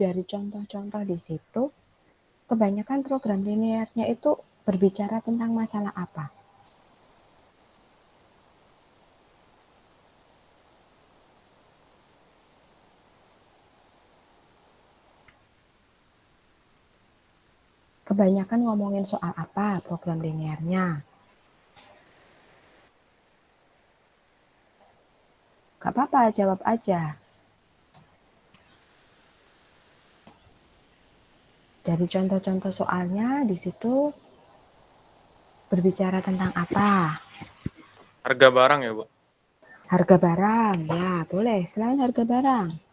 dari contoh-contoh di situ, kebanyakan program linearnya itu berbicara tentang masalah apa? Kebanyakan ngomongin soal apa program linearnya? Gak apa-apa, jawab aja. Dari contoh-contoh soalnya di situ berbicara tentang apa? Harga barang ya, Bu? Harga barang, ya boleh. Selain harga barang.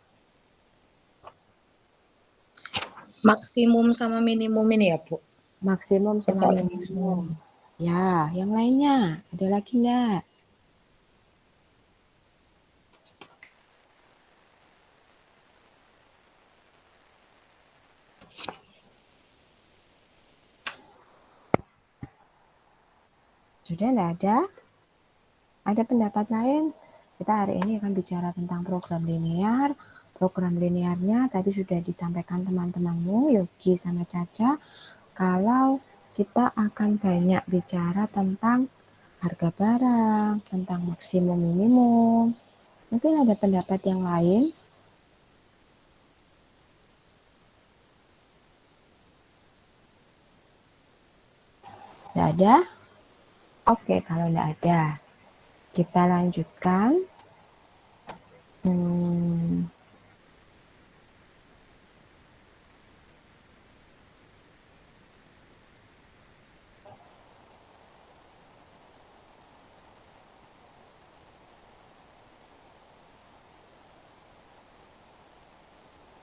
Maksimum sama minimum ini ya, Bu? Maksimum sama minimum. Ya, yang lainnya. Ada lagi enggak? Sudah enggak ada? Ada pendapat lain? Kita hari ini akan bicara tentang program linear. Program linearnya tadi sudah disampaikan teman-temanmu, Yogi sama Caca. Kalau kita akan banyak bicara tentang harga barang, tentang maksimum minimum. Mungkin ada pendapat yang lain? Tidak ada? Oke, kalau tidak ada, kita lanjutkan.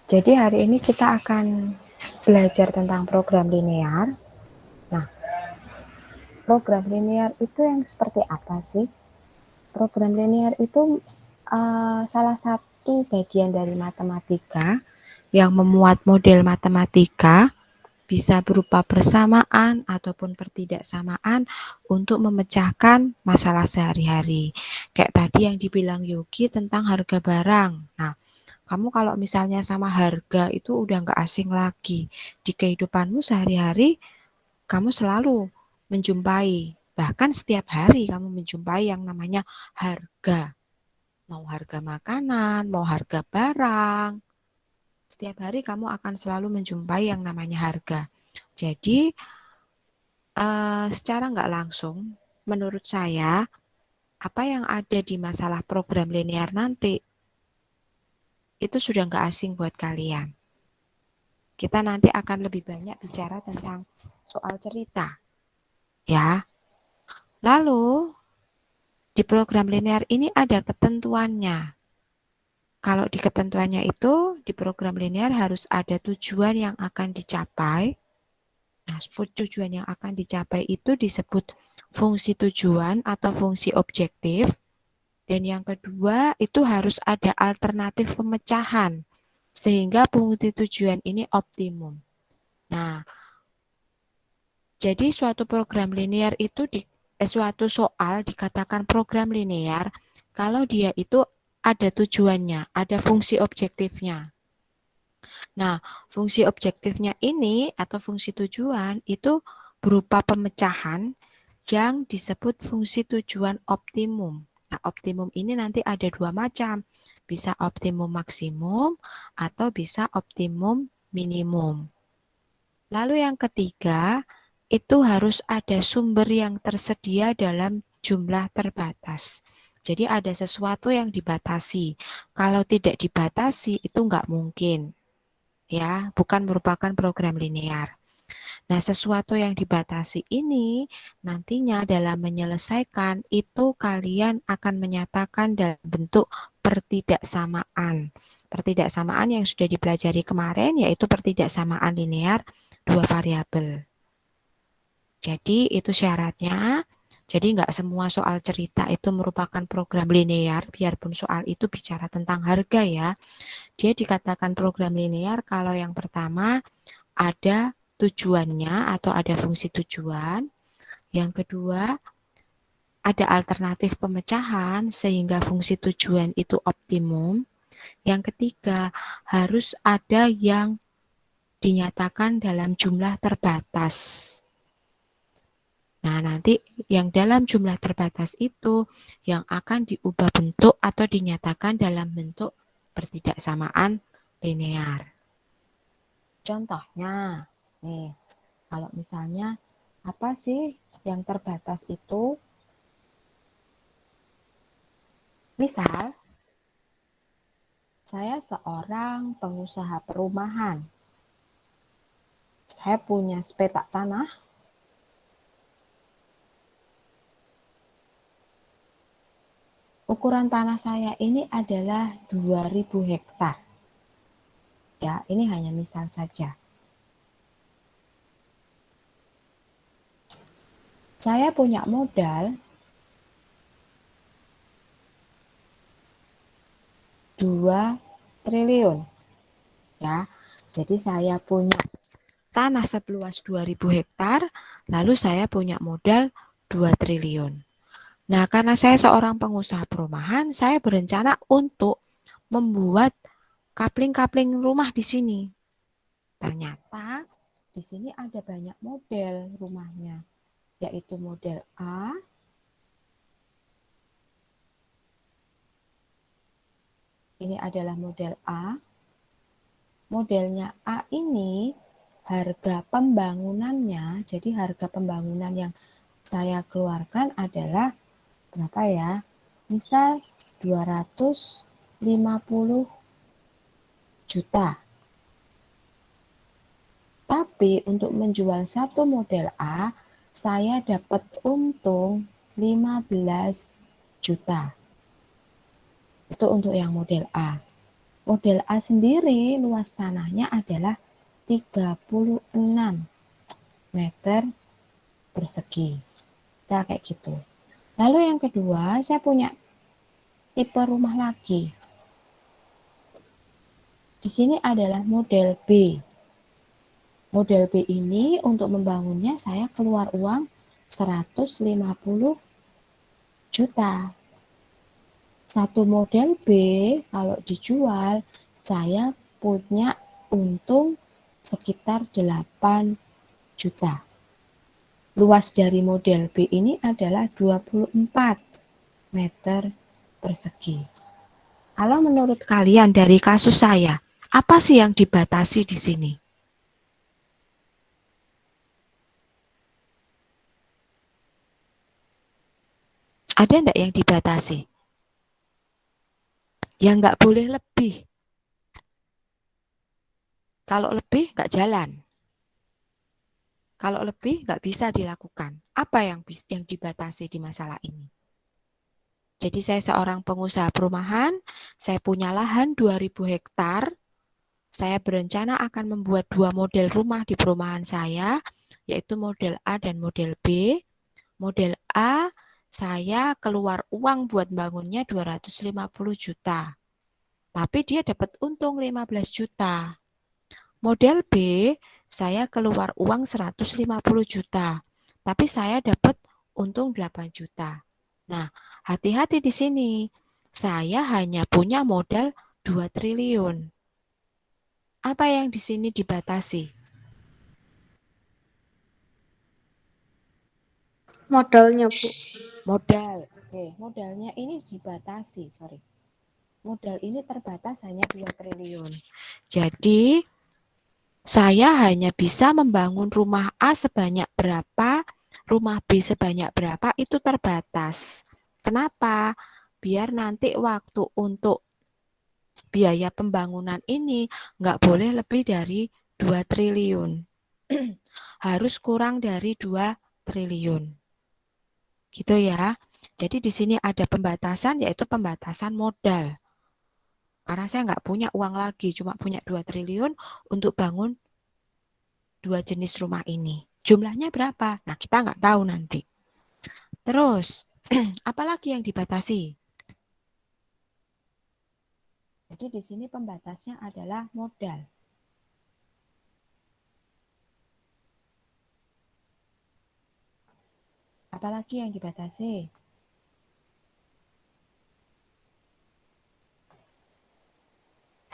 Jadi hari ini kita akan belajar tentang program linear. Nah, program linear itu yang seperti apa sih? Program linear itu salah satu bagian dari matematika yang memuat model matematika bisa berupa persamaan ataupun pertidaksamaan untuk memecahkan masalah sehari-hari. Kayak tadi yang dibilang Yogi tentang harga barang. Nah, kamu kalau misalnya sama harga itu udah nggak asing lagi. Di kehidupanmu sehari-hari, kamu selalu menjumpai, bahkan setiap hari kamu menjumpai yang namanya harga. Mau harga makanan, mau harga barang. Setiap hari kamu akan selalu menjumpai yang namanya harga. Jadi, secara nggak langsung, menurut saya, apa yang ada di masalah program linear nanti, itu sudah nggak asing buat kalian. Kita nanti akan lebih banyak bicara tentang soal cerita. Ya. Lalu, di program linear ini ada ketentuannya. Kalau di ketentuannya itu, di program linear harus ada tujuan yang akan dicapai. Nah, tujuan yang akan dicapai itu disebut fungsi tujuan atau fungsi objektif. Dan yang kedua, itu harus ada alternatif pemecahan. Sehingga fungsi tujuan ini optimum. Nah, jadi suatu program linear itu suatu soal dikatakan program linear kalau dia itu ada tujuannya, ada fungsi objektifnya. Nah, fungsi objektifnya ini atau fungsi tujuan itu berupa pemecahan yang disebut fungsi tujuan optimum. Nah, optimum ini nanti ada dua macam. Bisa optimum maksimum atau bisa optimum minimum. Lalu yang ketiga, itu harus ada sumber yang tersedia dalam jumlah terbatas. Jadi ada sesuatu yang dibatasi. Kalau tidak dibatasi, itu nggak mungkin. Ya, bukan merupakan program linear. Nah, sesuatu yang dibatasi ini nantinya dalam menyelesaikan itu kalian akan menyatakan dalam bentuk pertidaksamaan. Pertidaksamaan yang sudah dipelajari kemarin yaitu pertidaksamaan linear dua variabel. Jadi itu syaratnya. Jadi nggak semua soal cerita itu merupakan program linear, biarpun soal itu bicara tentang harga ya. Dia dikatakan program linear kalau yang pertama ada tujuannya atau ada fungsi tujuan. Yang kedua, ada alternatif pemecahan sehingga fungsi tujuan itu optimum. Yang ketiga, harus ada yang dinyatakan dalam jumlah terbatas. Nah, nanti yang dalam jumlah terbatas itu yang akan diubah bentuk atau dinyatakan dalam bentuk pertidaksamaan linear. Contohnya, nih, kalau misalnya apa sih yang terbatas itu? Misal, saya seorang pengusaha perumahan. Saya punya sepetak tanah. Ukuran tanah saya ini adalah 2000 hektar. Ya, ini hanya misal saja. Saya punya modal 2 triliun. Ya. Jadi saya punya tanah seluas 2000 hektar, lalu saya punya modal 2 triliun. Nah, karena saya seorang pengusaha perumahan, saya berencana untuk membuat kapling-kapling rumah di sini. Ternyata di sini ada banyak model rumahnya, yaitu model A, ini adalah model A. Modelnya A ini harga pembangunannya, jadi harga pembangunan yang saya keluarkan adalah berapa ya? Misal 250 juta. Tapi untuk menjual satu model A, saya dapat untung 15 juta. Itu untuk yang model A. Model A sendiri luas tanahnya adalah 36 meter persegi. Cara kayak gitu. Lalu yang kedua, saya punya tipe rumah lagi. Di sini adalah model B. Model B ini untuk membangunnya saya keluar uang 150 juta. Satu model B kalau dijual saya punya untung sekitar 8 juta. Luas dari model B ini adalah 24 meter persegi. Kalau menurut kalian dari kasus saya, apa sih yang dibatasi di sini? Ada enggak yang dibatasi? Yang nggak boleh lebih. Kalau lebih nggak jalan. Kalau lebih nggak bisa dilakukan. Apa yang dibatasi di masalah ini? Jadi saya seorang pengusaha perumahan, saya punya lahan 2000 hektar, saya berencana akan membuat 2 model rumah di perumahan saya, yaitu model A dan model B. Model A, saya keluar uang buat bangunnya 250 juta. Tapi dia dapat untung 15 juta. Model B, saya keluar uang 150 juta. Tapi saya dapat untung 8 juta. Nah, hati-hati di sini. Saya hanya punya modal 2 triliun. Apa yang di sini dibatasi? Modalnya, Bu. Modal. Oke, modalnya ini dibatasi, sorry. Modal ini terbatas hanya 2 triliun. Jadi, saya hanya bisa membangun rumah A sebanyak berapa, rumah B sebanyak berapa, itu terbatas. Kenapa? Biar nanti waktu untuk biaya pembangunan ini nggak boleh lebih dari 2 triliun. Harus kurang dari 2 triliun. Gitu ya. Jadi di sini ada pembatasan, yaitu pembatasan modal. Karena saya nggak punya uang lagi, cuma punya 2 triliun untuk bangun 2 jenis rumah ini. Jumlahnya berapa? Nah, kita nggak tahu nanti. Terus, apalagi yang dibatasi? Jadi di sini pembatasnya adalah modal. Apalagi yang dibatasi?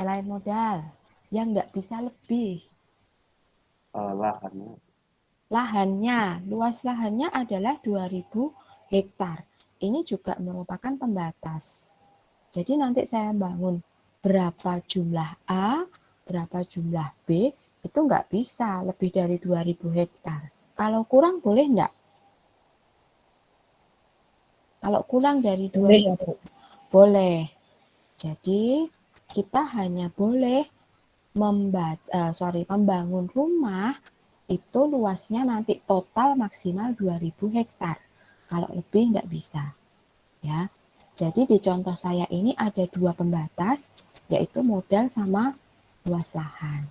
Selain modal, yang nggak bisa lebih. Lahannya, luas lahannya adalah 2000 hektar. Ini juga merupakan pembatas. Jadi nanti saya bangun berapa jumlah A, berapa jumlah B, itu nggak bisa lebih dari 2000 hektar. Kalau kurang boleh nggak? Kalau kurang dari Boleh 2000 ya, Bu? boleh. Jadi kita hanya boleh membangun rumah itu luasnya nanti total maksimal 2000 hektar. Kalau lebih nggak bisa. Ya. Jadi di contoh saya ini ada dua pembatas, yaitu modal sama luas lahan.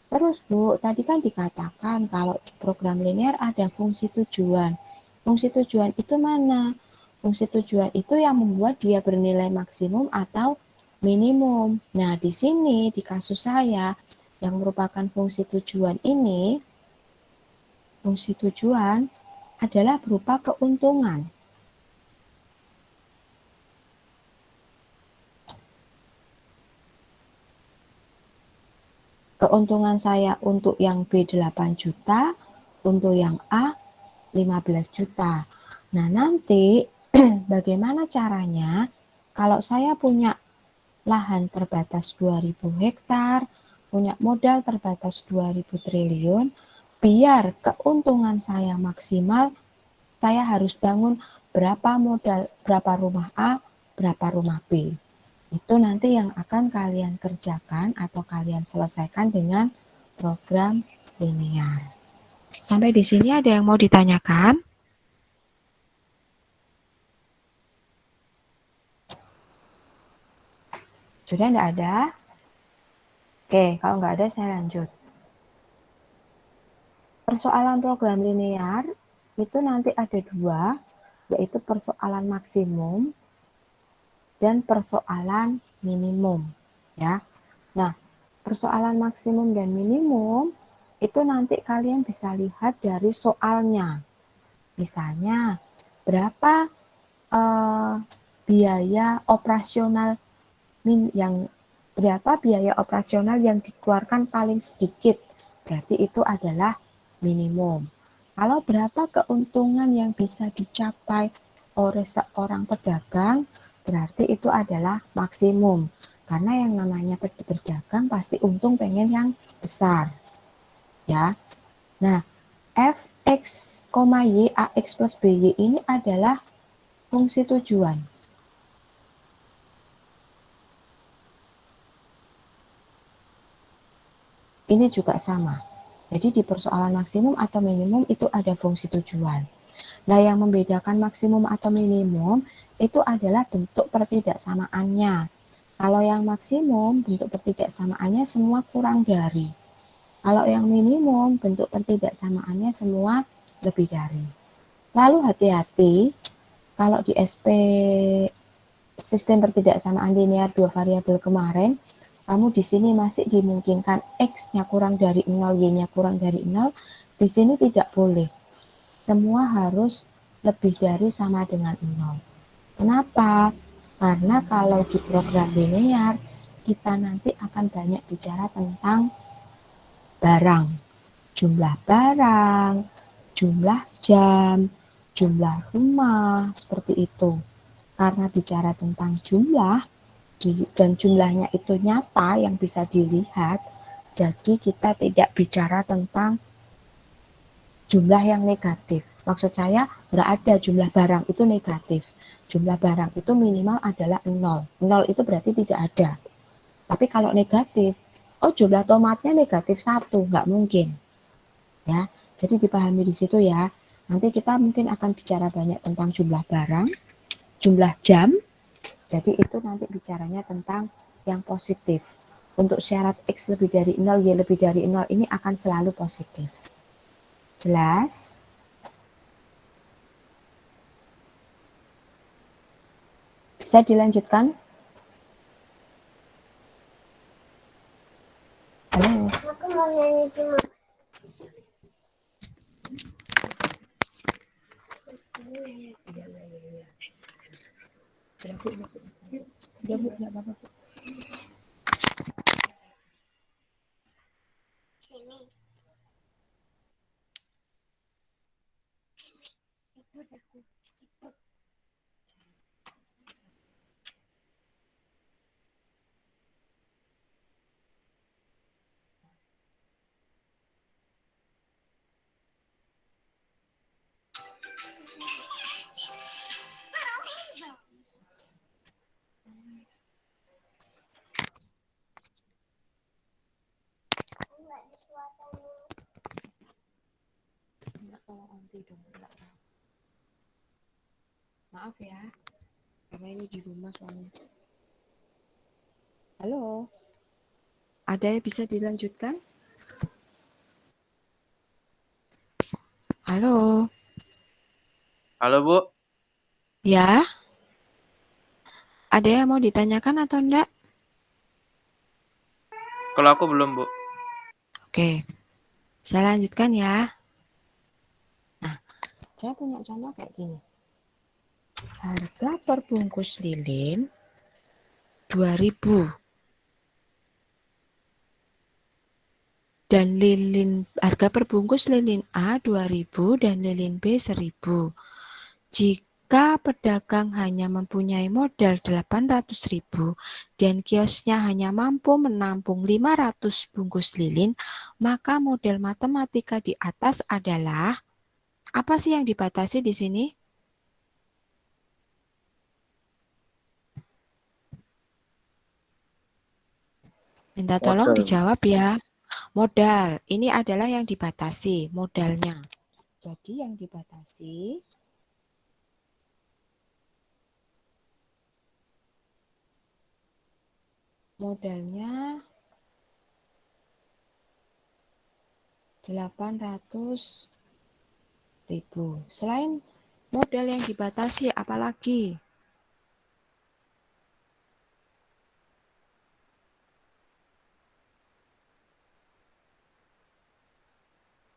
Terus Bu, tadi kan dikatakan kalau program linear ada fungsi tujuan. Fungsi tujuan itu mana? Fungsi tujuan itu yang membuat dia bernilai maksimum atau minimum. Nah, di sini di kasus saya yang merupakan fungsi tujuan ini, fungsi tujuan adalah berupa keuntungan. Keuntungan saya untuk yang B 8 juta, untuk yang A 15 juta. Nah, nanti bagaimana caranya kalau saya punya lahan terbatas 2000 hektar, punya modal terbatas 2000 triliun, biar keuntungan saya maksimal, saya harus bangun berapa modal, berapa rumah A, berapa rumah B. Itu nanti yang akan kalian kerjakan atau kalian selesaikan dengan program linear. Sampai di sini ada yang mau ditanyakan? Sudah tidak ada? Oke, kalau nggak ada saya lanjut. Persoalan program linear itu nanti ada dua, yaitu persoalan maksimum dan persoalan minimum. Ya. Nah, persoalan maksimum dan minimum itu nanti kalian bisa lihat dari soalnya. Misalnya, berapa biaya operasional yang dikeluarkan paling sedikit, berarti itu adalah minimum. Kalau berapa keuntungan yang bisa dicapai oleh seorang pedagang, berarti itu adalah maksimum. Karena yang namanya berdagang pasti untung pengen yang besar. Ya. Nah, fx, y, ax plus by ini adalah fungsi tujuan. Ini juga sama. Jadi di persoalan maksimum atau minimum itu ada fungsi tujuan. Nah, yang membedakan maksimum atau minimum itu adalah bentuk pertidaksamaannya. Kalau yang maksimum, bentuk pertidaksamaannya semua kurang dari. Kalau yang minimum, bentuk pertidaksamaannya semua lebih dari. Lalu hati-hati, kalau di SP sistem pertidaksamaan linear dua variabel kemarin, kamu di sini masih dimungkinkan X-nya kurang dari 0, Y-nya kurang dari 0, di sini tidak boleh. Semua harus lebih dari sama dengan 0. Kenapa? Karena kalau di program linear, kita nanti akan banyak bicara tentang barang. Jumlah barang, jumlah jam, jumlah rumah, seperti itu. Karena bicara tentang jumlah, dan jumlahnya itu nyata yang bisa dilihat, jadi kita tidak bicara tentang jumlah yang negatif. Maksud saya nggak ada jumlah barang itu negatif. Jumlah barang itu minimal adalah 0. 0 itu berarti tidak ada. Tapi kalau negatif, oh jumlah tomatnya negatif 1, nggak mungkin. Ya, jadi dipahami di situ ya. Nanti kita mungkin akan bicara banyak tentang jumlah barang, jumlah jam. Jadi itu nanti bicaranya tentang yang positif. Untuk syarat X lebih dari 0, Y lebih dari 0 ini akan selalu positif. Jelas? Bisa dilanjutkan? Halo? Aku mau nyanyi cuma. Ya, Bu, nggak apa-apa. Maaf ya, karena ini di rumah soalnya. Halo, ada yang bisa dilanjutkan? Halo, Halo, Bu. ya, ada yang mau ditanyakan atau enggak? Kalau aku belum, Bu. Oke, saya lanjutkan ya. Nah, saya punya contoh kayak gini. Harga per bungkus lilin 2.000. Dan harga per bungkus lilin A 2.000 dan lilin B 1.000. Jika pedagang hanya mempunyai modal 800.000 dan kiosnya hanya mampu menampung 500 bungkus lilin, maka model matematika di atas adalah apa sih yang dibatasi di sini? Minta tolong Modal. dijawab ya. Modal, ini adalah yang dibatasi, modalnya. Jadi yang dibatasi modalnya 800.000. Selain modal yang dibatasi, apalagi?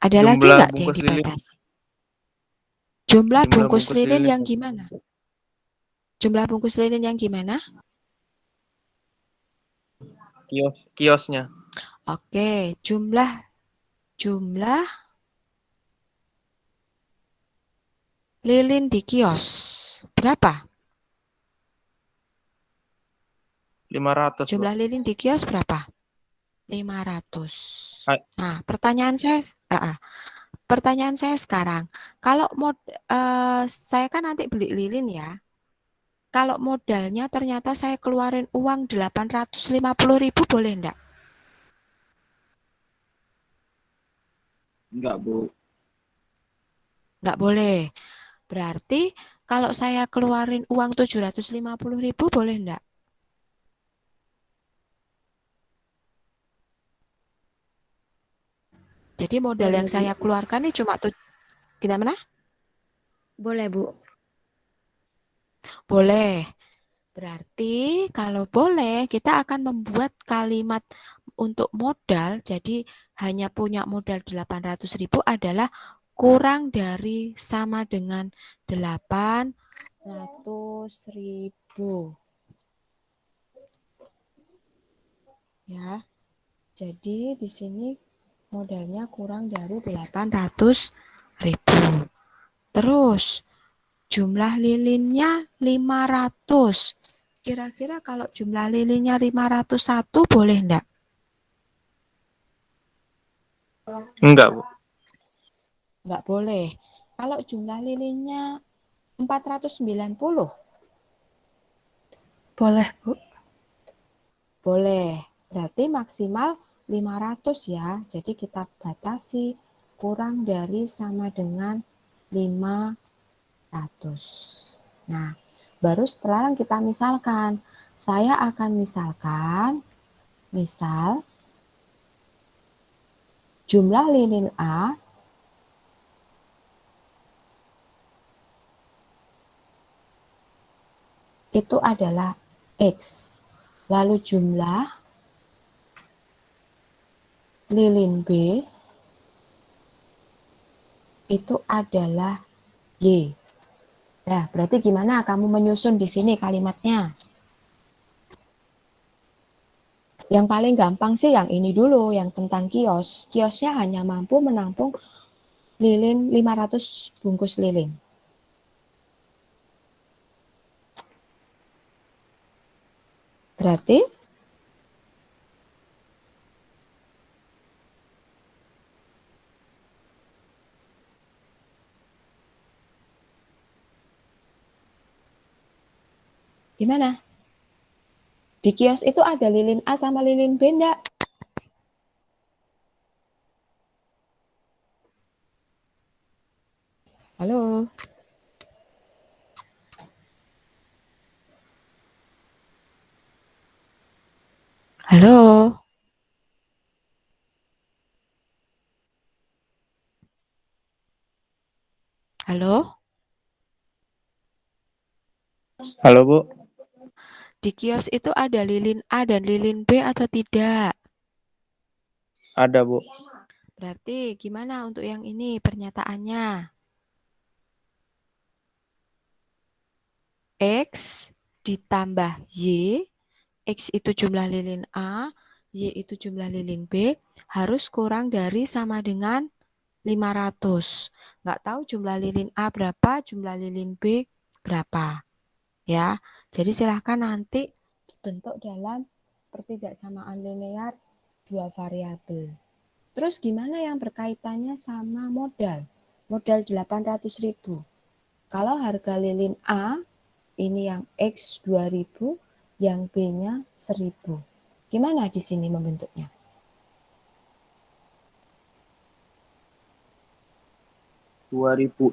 Ada lagi Jumlah nggak yang bungkus lilin. dibatasi? Jumlah bungkus bungkus lilin yang Pak. gimana? Jumlah bungkus lilin yang gimana? Kiosnya. Oke, jumlah lilin di kios berapa? 500, Bu. Jumlah lilin di kios berapa? 500. Hai. Nah, pertanyaan saya sekarang, kalau saya kan nanti beli lilin ya. Kalau modalnya ternyata saya keluarin uang 850.000 boleh enggak? Enggak, Bu. Enggak boleh. Berarti kalau saya keluarin uang 750.000 boleh enggak? Jadi modal Boleh, yang Bu. saya keluarkan ini cuma gimana? Boleh, Bu. Boleh. Berarti kalau boleh kita akan membuat kalimat untuk modal, jadi hanya punya modal 800.000 adalah kurang dari sama dengan 800.000. Ya. Jadi di sini modalnya kurang dari 800.000. Terus jumlah lilinnya 500. Kira-kira kalau jumlah lilinnya 501 boleh enggak? Enggak, Bu. Enggak boleh. Kalau jumlah lilinnya 490 Boleh, Bu. boleh. Berarti maksimal 500 ya. Jadi kita batasi kurang dari sama dengan 500. Nah, baru setelah kita misalkan. Saya akan misal jumlah lilin A itu adalah X. Lalu jumlah lilin B itu adalah Y. Nah, berarti gimana kamu menyusun di sini kalimatnya? Yang paling gampang sih yang ini dulu, yang tentang kios. Kiosnya hanya mampu menampung lilin 500 bungkus lilin. Berarti gimana? Di kios itu ada lilin A sama lilin B enggak? Halo? Halo? Halo? Halo, Bu. Di kios itu ada lilin A dan lilin B atau tidak? Ada, Bu. Berarti gimana untuk yang ini pernyataannya? X ditambah Y, X itu jumlah lilin A, Y itu jumlah lilin B, harus kurang dari sama dengan 500. Nggak tahu jumlah lilin A berapa, jumlah lilin B berapa. Ya, jadi silahkan nanti bentuk dalam pertidaksamaan linear dua variabel. Terus gimana yang berkaitannya sama modal? Modal 800.000. Kalau harga lilin A, ini yang X 2000, yang B-nya 1000. Gimana di sini membentuknya?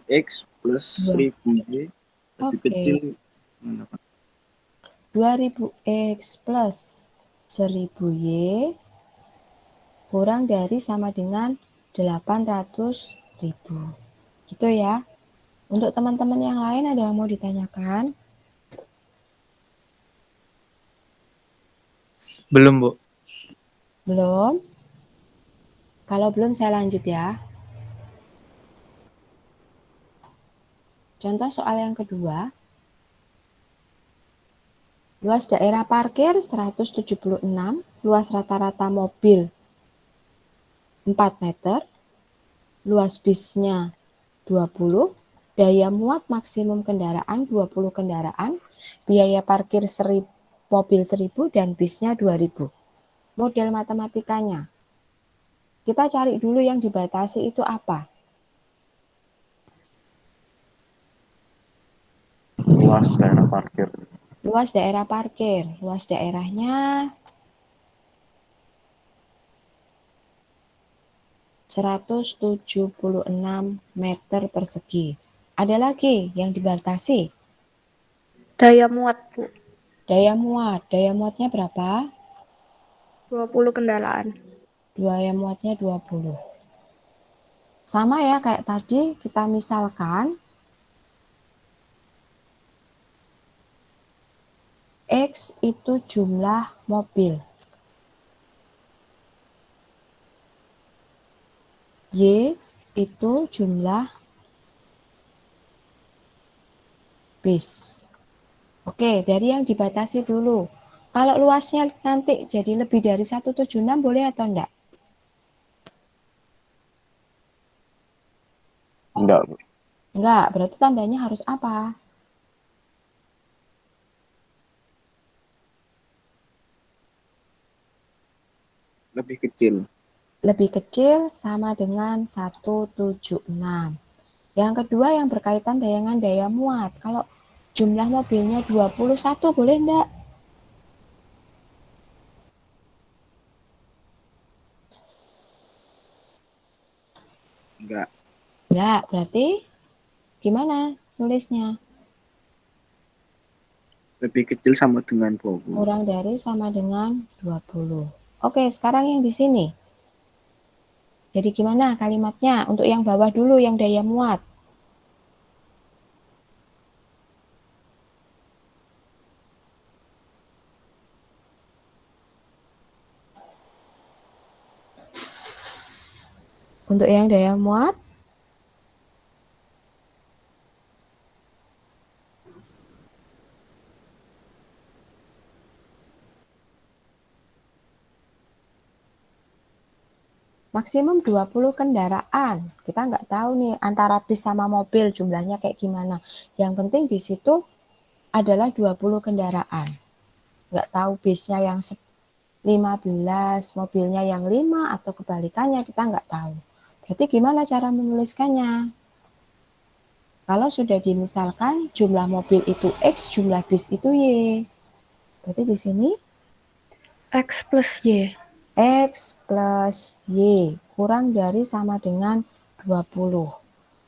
X plus 1000Y lebih kecil. 2000X plus 1000Y kurang dari sama dengan 800.000. Gitu ya. Untuk teman-teman yang lain ada yang mau ditanyakan? Belum, Bu. Belum? Kalau belum saya lanjut ya. Contoh soal yang kedua. Luas daerah parkir 176, luas rata-rata mobil 4 meter, luas bisnya 20, daya muat maksimum kendaraan 20 kendaraan, biaya parkir mobil 1000 dan bisnya 2000. Model matematikanya. Kita cari dulu yang dibatasi itu apa? Luas daerah parkir. Luas daerah parkir. Luas daerahnya 176 meter persegi. Ada lagi yang dibatasi. Daya muat, Bu. Daya muat. Daya muatnya berapa? 20 kendaraan. Daya muatnya 20. Sama ya kayak tadi, kita misalkan X itu jumlah mobil. Y itu jumlah bis. Oke, dari yang dibatasi dulu. Kalau luasnya nanti jadi lebih dari 176 boleh atau enggak? Enggak, Bu. Enggak, berarti tandanya harus apa? Lebih kecil. Lebih kecil sama dengan 176. Yang kedua yang berkaitan dengan daya muat. Kalau jumlah mobilnya 21 boleh enggak? Enggak. Enggak, berarti gimana tulisnya? Lebih kecil sama dengan 20. Kurang dari sama dengan 20. Oke, sekarang yang di sini. Jadi gimana kalimatnya? Untuk yang bawah dulu, yang daya muat. Untuk yang daya muat, maksimum 20 kendaraan. Kita nggak tahu nih antara bis sama mobil jumlahnya kayak gimana. Yang penting di situ adalah 20 kendaraan. Nggak tahu bisnya yang 15, mobilnya yang 5 atau kebalikannya, kita nggak tahu. Berarti gimana cara menuliskannya? Kalau sudah dimisalkan jumlah mobil itu X, jumlah bis itu Y. Berarti di sini X plus Y. X plus Y kurang dari sama dengan 20.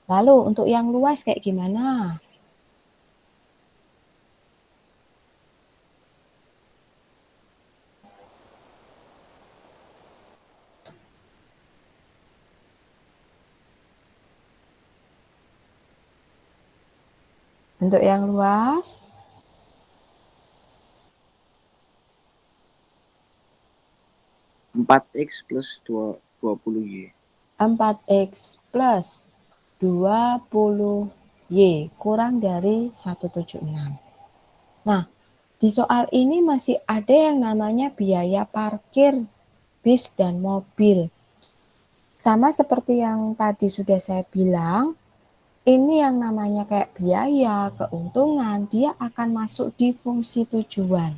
Lalu untuk yang luas kayak gimana? Untuk yang luas, Empat X plus 20Y. 4X plus 20Y kurang dari 176. Nah, di soal ini masih ada yang namanya biaya parkir bis dan mobil. Sama seperti yang tadi sudah saya bilang, ini yang namanya kayak biaya, keuntungan, dia akan masuk di fungsi tujuan.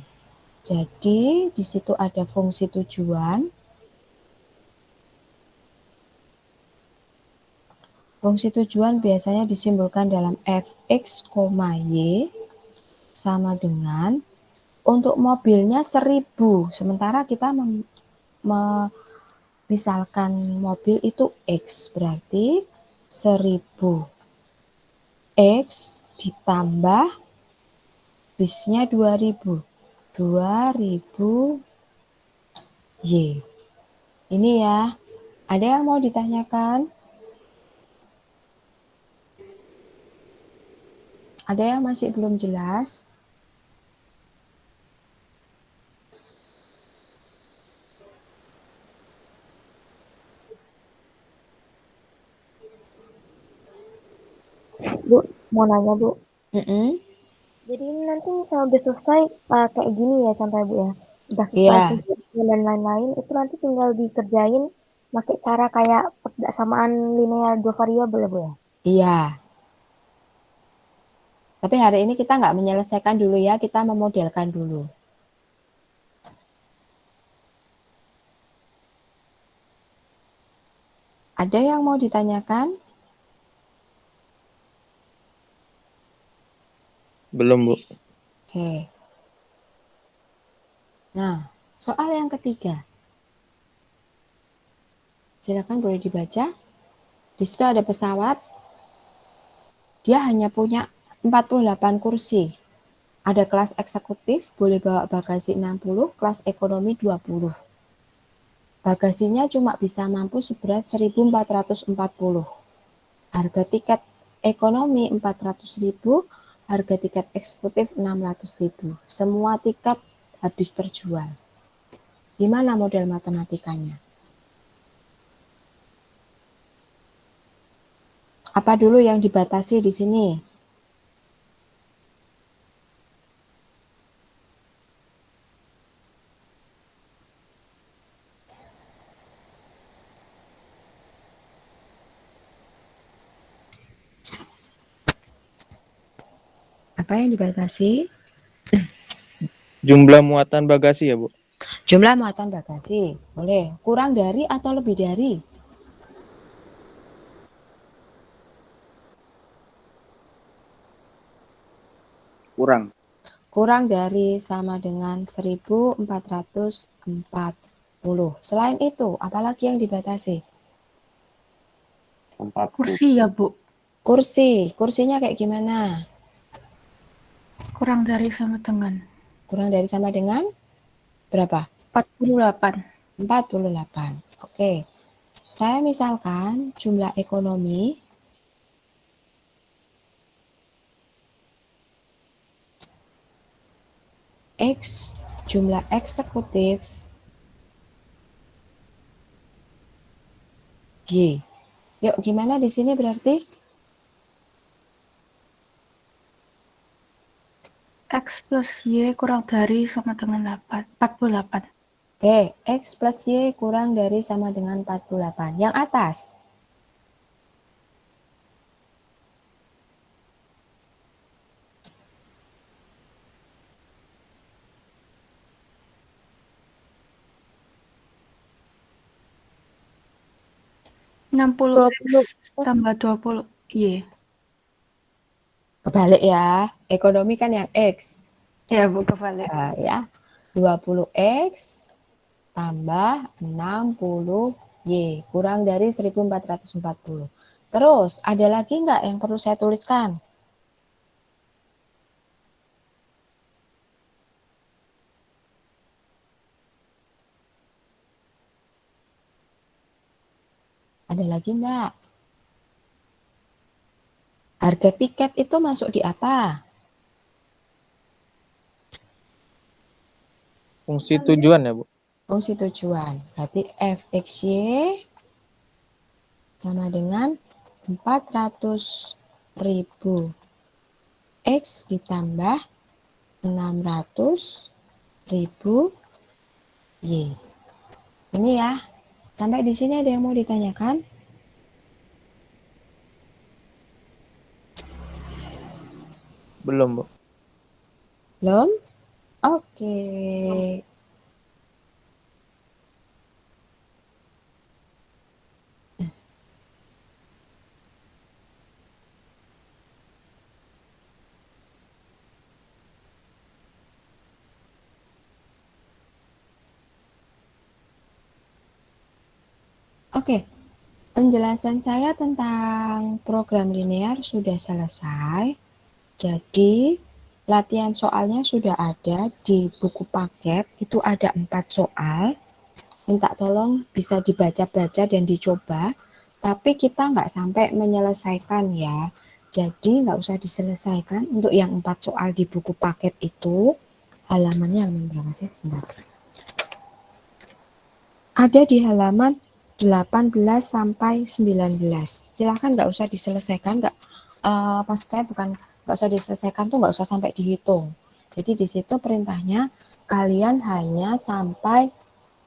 Jadi, di situ ada fungsi tujuan. Fungsi tujuan biasanya disimbolkan dalam fx, y sama dengan untuk mobilnya 1000. Sementara kita misalkan mobil itu X, berarti 1000 X ditambah bisnya 2000 Y. Ini ya, ada yang mau ditanyakan? Ada yang masih belum jelas? Bu, mau nanya Bu. Jadi ini nanti misalnya udah selesai kayak gini ya contohnya Bu ya. Udah Iya. selesai dan lain-lain, itu nanti tinggal dikerjain pakai cara kayak persamaan linear dua variabel ya Bu ya? Iya. Tapi hari ini kita nggak menyelesaikan dulu ya, kita memodelkan dulu. Ada yang mau ditanyakan? Belum, Bu. Oke. Nah, soal yang ketiga. Silakan boleh dibaca. Di situ ada pesawat. Dia hanya punya 48 kursi. Ada kelas eksekutif, boleh bawa bagasi 60, kelas ekonomi 20. Bagasinya cuma bisa mampu seberat 1440. Harga tiket ekonomi 400.000, harga tiket eksekutif 600.000. Semua tiket habis terjual. Gimana model matematikanya? Apa dulu yang dibatasi di sini? Apa yang dibatasi? Jumlah muatan bagasi ya, Bu? Jumlah muatan bagasi. Boleh. Kurang dari atau lebih dari? Kurang. Kurang dari sama dengan 1440. Selain itu, apalagi yang dibatasi? Kursi ya Bu? Kursi. Kursinya kayak gimana? Kurang dari sama dengan Kurang dari sama dengan berapa? 48. 48. Oke. Saya misalkan jumlah ekonomi X, jumlah eksekutif Y. Yuk, gimana di sini berarti? X plus Y kurang dari sama dengan 48. Oke, X plus Y kurang dari sama dengan 48. Yang atas. Enam puluh 20. tambah 20 Y. Kebalik ya. Ekonomi kan yang X. Ya, Bu, kebalik. Ya. 20X tambah 60Y kurang dari 1440. Terus, ada lagi nggak yang perlu saya tuliskan? Ada lagi nggak? Harga tiket itu masuk di apa? Fungsi tujuan ya, Bu? Fungsi tujuan. Berarti fxy sama dengan 400.000 X ditambah 600.000 Y. Ini ya. Sampai di sini ada yang mau ditanyakan? Belum, Bu. Belum? Oke. Oke, penjelasan saya tentang program linear sudah selesai. Jadi, latihan soalnya sudah ada di buku paket, itu ada 4 soal. Minta tolong bisa dibaca-baca dan dicoba, tapi kita nggak sampai menyelesaikan ya. Jadi, nggak usah diselesaikan. Untuk yang 4 soal di buku paket itu, halamannya halaman berapa sih? Sebentar. Ada di halaman 18 sampai 19. Silahkan nggak usah diselesaikan, maksud saya bukan nggak usah diselesaikan tuh nggak usah sampai dihitung. Jadi di situ perintahnya kalian hanya sampai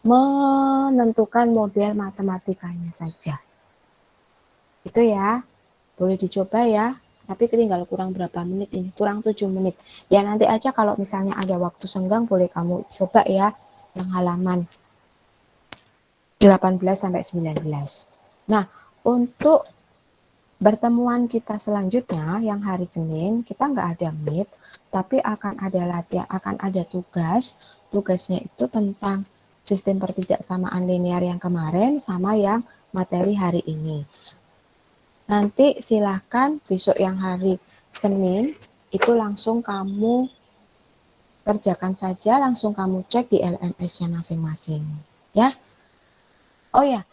menentukan model matematikanya saja. Itu ya, boleh dicoba ya. Tapi tinggal kurang berapa menit ini? Kurang 7 menit. Ya nanti aja kalau misalnya ada waktu senggang boleh kamu coba ya yang halaman 18 sampai 19. Nah, untuk pertemuan kita selanjutnya yang hari Senin, kita nggak ada meet, tapi akan ada latihan, akan ada tugas. Tugasnya itu tentang sistem pertidaksamaan linear yang kemarin sama yang materi hari ini. Nanti silahkan besok yang hari Senin itu langsung kamu kerjakan saja, langsung kamu cek di LMS-nya masing-masing. Ya. Oh ya,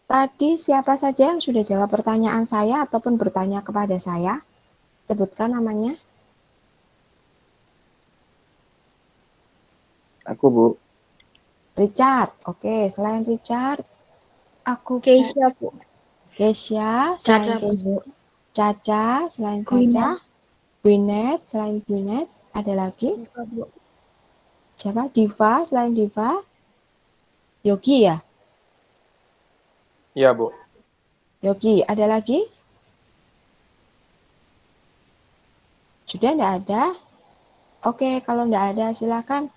tadi siapa saja yang sudah jawab pertanyaan saya ataupun bertanya kepada saya? Sebutkan namanya. Aku, Bu. Richard. Oke, selain Richard, Aku, Bu. Keisha, Bu. Keisha, selain Caca, Keisha, Caca, selain Gwinet. Caca, Gwinet, selain Gwinet, ada lagi? Bu. Siapa? Diva, selain Diva, Yogi ya? Iya, Bu. Yogi, ada lagi? Sudah enggak ada? Oke, kalau enggak ada silakan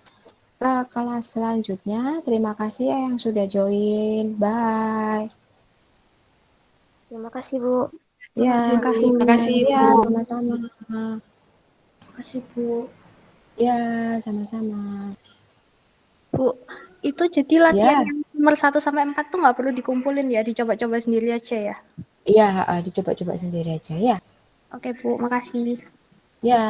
ke kelas selanjutnya. Terima kasih ya yang sudah join. Bye. Terima kasih, Bu. Ya, Terima kasih, ya, Bu. sama-sama. Terima kasih, Bu. Ya, sama-sama. Bu, itu jadi latihan Ya. yang nomor 1 sampai 4 tuh nggak perlu dikumpulin ya, dicoba-coba sendiri aja ya. Iya, dicoba-coba sendiri aja ya. Oke, Bu, makasih. Ya.